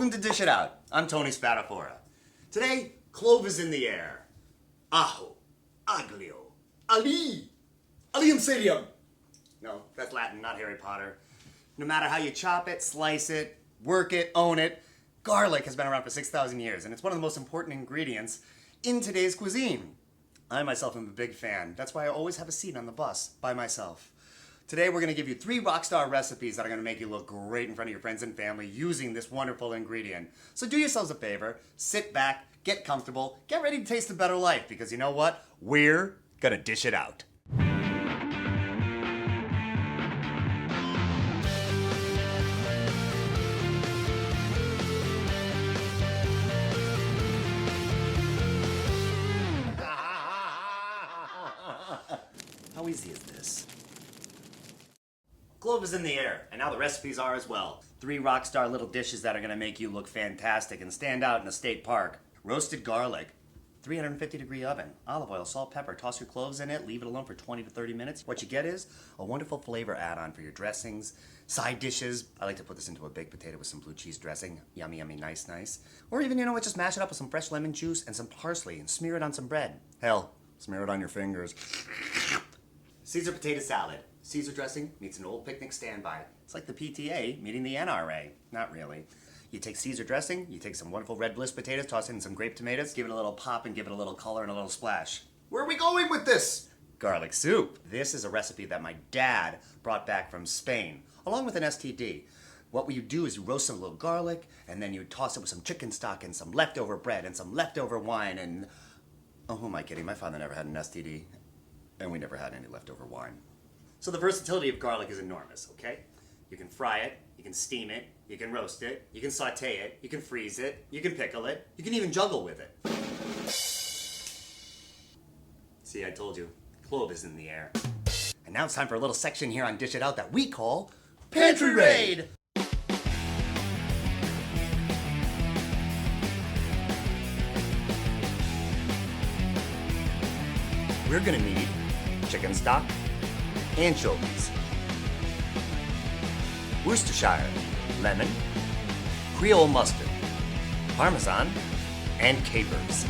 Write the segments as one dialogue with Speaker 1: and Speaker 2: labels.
Speaker 1: Welcome to Dish It Out. I'm Tony Spatafora. Today, Clove is in the air. Ajo, aglio, ali, alium sedium. No, that's Latin, not Harry Potter. No matter how you chop it, slice it, work it, own it, garlic has been around for 6,000 years, and it's one of the most important ingredients in today's cuisine. I myself am a big fan. That's why I always have a seat on the bus by myself. Today we're going to give you 3 rockstar recipes that are going to make you look great in front of your friends and family using this wonderful ingredient. So do yourselves a favor, sit back, get comfortable, get ready to taste a better life, because you know what? We're going to dish it out. How easy is this? Clove is in the air, and now the recipes are as well. 3 rockstar little dishes that are going to make you look fantastic and stand out in a state park. Roasted garlic, 350-degree oven, olive oil, salt, pepper, toss your cloves in it, leave it alone for 20 to 30 minutes. What you get is a wonderful flavor add-on for your dressings, side dishes. I like to put this into a baked potato with some blue cheese dressing. Yummy, yummy, nice, nice. Or even, you know what, just mash it up with some fresh lemon juice and some parsley and smear it on some bread. Hell, smear it on your fingers. Caesar potato salad. Caesar dressing meets an old picnic standby. It's like the PTA meeting the NRA. Not really. You take Caesar dressing, you take some wonderful red bliss potatoes, toss in some grape tomatoes, give it a little pop and give it a little color and a little splash. Where are we going with this? Garlic soup. This is a recipe that my dad brought back from Spain, along with an STD. What you do is you roast some little garlic, and then you toss it with some chicken stock and some leftover bread and some leftover wine and... Oh, who am I kidding? My father never had an STD, and we never had any leftover wine. So the versatility of garlic is enormous, okay? You can fry it, you can steam it, you can roast it, you can saute it, you can freeze it, you can pickle it, you can even juggle with it. See, I told you, clove is in the air. And now it's time for a little section here on Dish It Out that we call Pantry Raid! We're gonna need chicken stock, anchovies, Worcestershire, lemon, Creole mustard, Parmesan, and capers.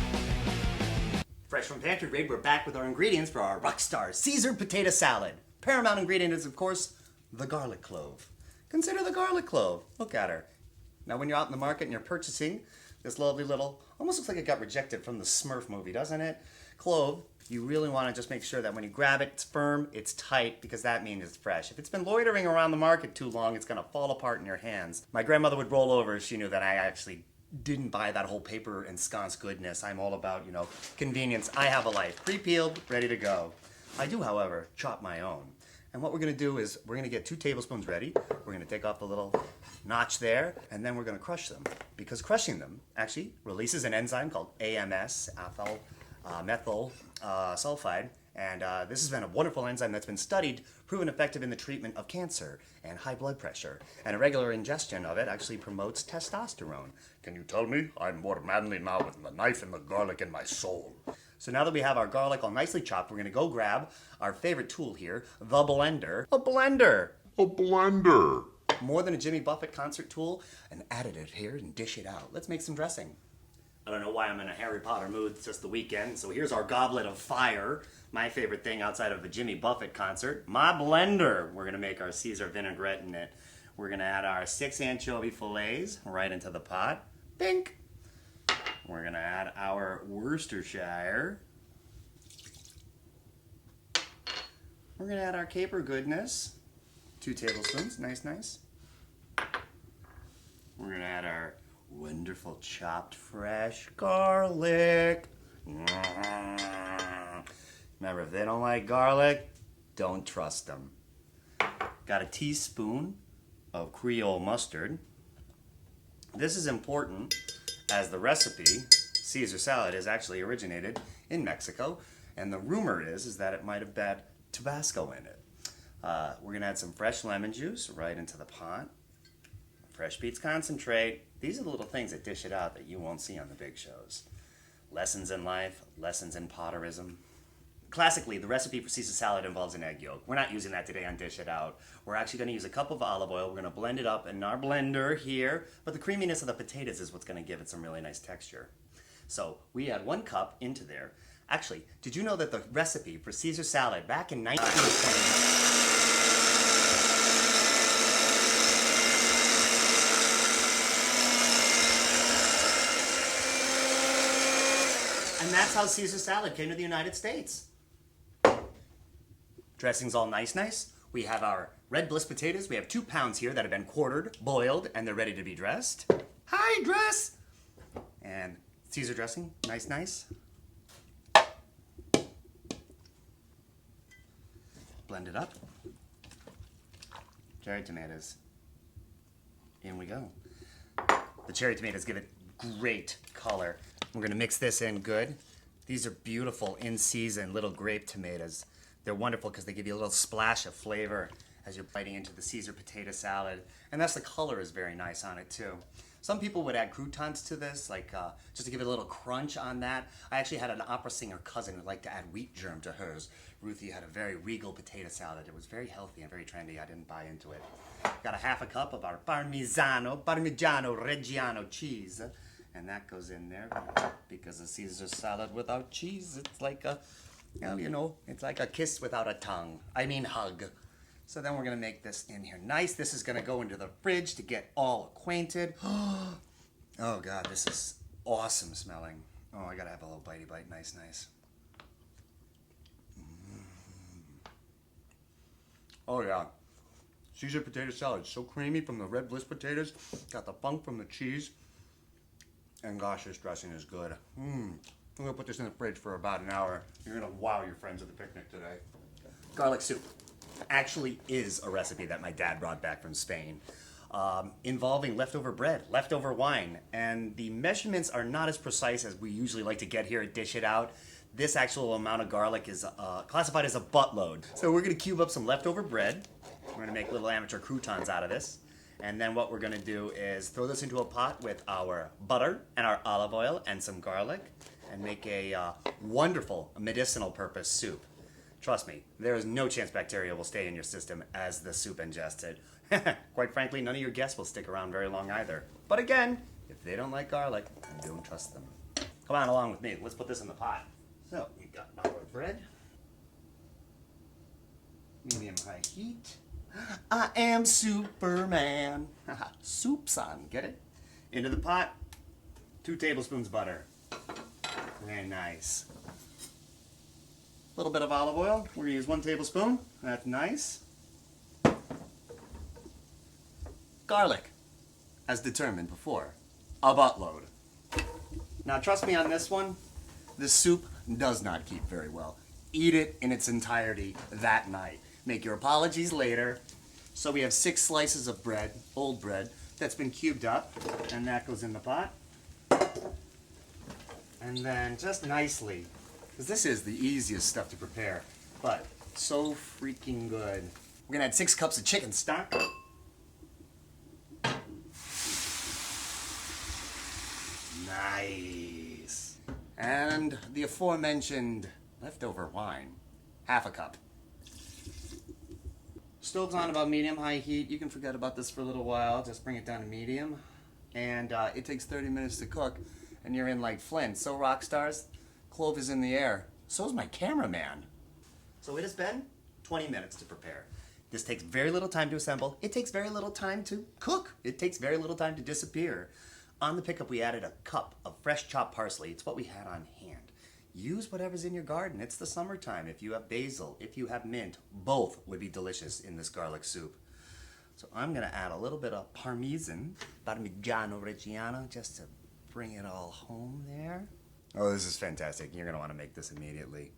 Speaker 1: Fresh from Pantry Raid, we're back with our ingredients for our rockstar Caesar potato salad. Paramount ingredient is, of course, the garlic clove. Consider the garlic clove. Look at her. Now, when you're out in the market and you're purchasing this lovely little, almost looks like it got rejected from the Smurf movie, doesn't it? Clove. You really want to just make sure that when you grab it, it's firm, it's tight, because that means it's fresh. If it's been loitering around the market too long, it's going to fall apart in your hands. My grandmother would roll over if she knew that I actually didn't buy that whole paper and sconce goodness. I'm all about, convenience. I have a life. Pre-peeled, ready to go. I do, however, chop my own. And what we're going to do is we're going to get 2 tablespoons ready. We're going to take off the little notch there, and then we're going to crush them. Because crushing them actually releases an enzyme called AMS, methyl sulfide, and this has been a wonderful enzyme that's been studied, proven effective in the treatment of cancer and high blood pressure. And a regular ingestion of it actually promotes testosterone. Can you tell me? I'm more manly now with the knife and the garlic in my soul. So now that we have our garlic all nicely chopped, we're going to go grab our favorite tool here, the blender. A blender!
Speaker 2: A blender!
Speaker 1: More than a Jimmy Buffett concert tool, and added it here and dish it out. Let's make some dressing. I don't know why I'm in a Harry Potter mood, it's just the weekend. So here's our goblet of fire, my favorite thing outside of a Jimmy Buffett concert. My blender. We're gonna make our Caesar vinaigrette in it. We're gonna add our 6 anchovy fillets right into the pot. Bink! We're gonna add our Worcestershire. We're gonna add our caper goodness. 2 tablespoons, nice, nice. We're gonna add our wonderful chopped fresh garlic. Remember, if they don't like garlic, don't trust them. Got a teaspoon of Creole mustard. This is important as the recipe, Caesar salad, is actually originated in Mexico, and the rumor is that it might have had Tabasco in it. We're gonna add some fresh lemon juice right into the pot. Fresh beets concentrate. These are the little things that dish it out that you won't see on the big shows. Lessons in life, lessons in potterism. Classically, the recipe for Caesar salad involves an egg yolk. We're not using that today on Dish It Out. We're actually going to use a cup of olive oil. We're going to blend it up in our blender here, but the creaminess of the potatoes is what's going to give it some really nice texture. So we add 1 cup into there. Actually, did you know that the recipe for Caesar salad back in 1920? And that's how Caesar salad came to the United States. Dressing's all nice. We have our red bliss potatoes. We have 2 pounds here that have been quartered, boiled, and they're ready to be dressed. Hi, dress! And Caesar dressing, nice. Blend it up. Cherry tomatoes. In we go. The cherry tomatoes give it great color. We're gonna mix this in good. These are beautiful in-season little grape tomatoes. They're wonderful because they give you a little splash of flavor as you're biting into the Caesar potato salad. And that's the color is very nice on it too. Some people would add croutons to this, like just to give it a little crunch on that. I actually had an opera singer cousin who liked to add wheat germ to hers. Ruthie had a very regal potato salad. It was very healthy and very trendy. I didn't buy into it. Got a 1/2 cup of our Parmigiano Reggiano cheese. And that goes in there because a Caesar salad without cheese, it's like a, well, you know, it's like a kiss without a tongue. I mean hug. So then we're gonna make this in here nice. This is gonna go into the fridge to get all acquainted. Oh God, this is awesome smelling. Oh, I gotta have a little bitey bite, nice. Oh yeah, Caesar potato salad, so creamy from the red bliss potatoes. Got the funk from the cheese. And gosh, this dressing is good. I'm gonna put this in the fridge for about an hour. You're gonna wow your friends at the picnic today. Garlic soup actually is a recipe that my dad brought back from Spain, involving leftover bread, leftover wine, and the measurements are not as precise as we usually like to get here at Dish It Out. This actual amount of garlic is classified as a buttload. So we're gonna cube up some leftover bread. We're gonna make little amateur croutons out of this. And then what we're gonna do is throw this into a pot with our butter and our olive oil and some garlic and make a wonderful medicinal purpose soup. Trust me, there is no chance bacteria will stay in your system as the soup ingested. Quite frankly, none of your guests will stick around very long either. But again, if they don't like garlic, don't trust them. Come on along with me, let's put this in the pot. So, we got our bread. Medium-high heat. I am Superman. Soup's on, get it? Into the pot, 2 tablespoons butter. Very nice. A little bit of olive oil. We're gonna use 1 tablespoon. That's nice. Garlic, as determined before, a buttload. Now trust me on this one, this soup does not keep very well. Eat it in its entirety that night. Make your apologies later. So we have 6 slices of bread, old bread, that's been cubed up, and that goes in the pot. And then just nicely, because this is the easiest stuff to prepare, but so freaking good. We're gonna add 6 cups of chicken stock. Nice. And the aforementioned leftover wine, 1/2 cup. Stove's on about medium-high heat. You can forget about this for a little while. Just bring it down to medium. And it takes 30 minutes to cook, and you're in like Flint. So rock stars, Clove is in the air. So's my cameraman. So it has been 20 minutes to prepare. This takes very little time to assemble. It takes very little time to cook. It takes very little time to disappear. On the pickup, we added a cup of fresh chopped parsley. It's what we had on hand. Use whatever's in your garden. It's the summertime. If you have basil, if you have mint, both would be delicious in this garlic soup. So I'm gonna add a little bit of Parmigiano Reggiano just to bring it all home there. Oh, this is fantastic. You're gonna wanna make this immediately.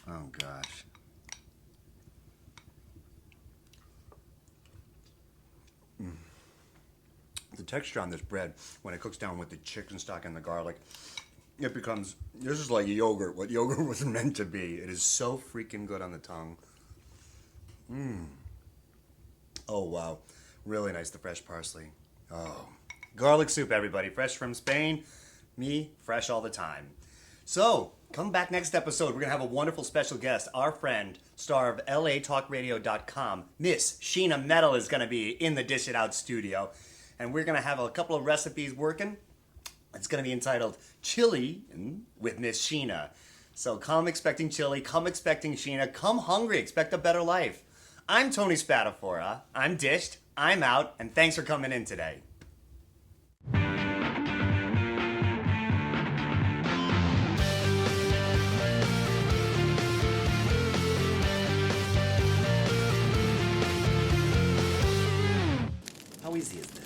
Speaker 1: Oh gosh. The texture on this bread, when it cooks down with the chicken stock and the garlic, it becomes, this is like yogurt, what yogurt was meant to be. It is so freaking good on the tongue. Oh, wow. Really nice, the fresh parsley. Oh. Garlic soup, everybody. Fresh from Spain. Me, fresh all the time. So, come back next episode. We're going to have a wonderful special guest. Our friend, star of LATalkRadio.com, Miss Sheena Metal is going to be in the Dish It Out studio. And we're going to have a couple of recipes working. It's going to be entitled Chili with Miss Sheena. So come expecting chili, come expecting Sheena, come hungry, expect a better life. I'm Tony Spatafora. I'm dished, I'm out, and thanks for coming in today. How easy is this?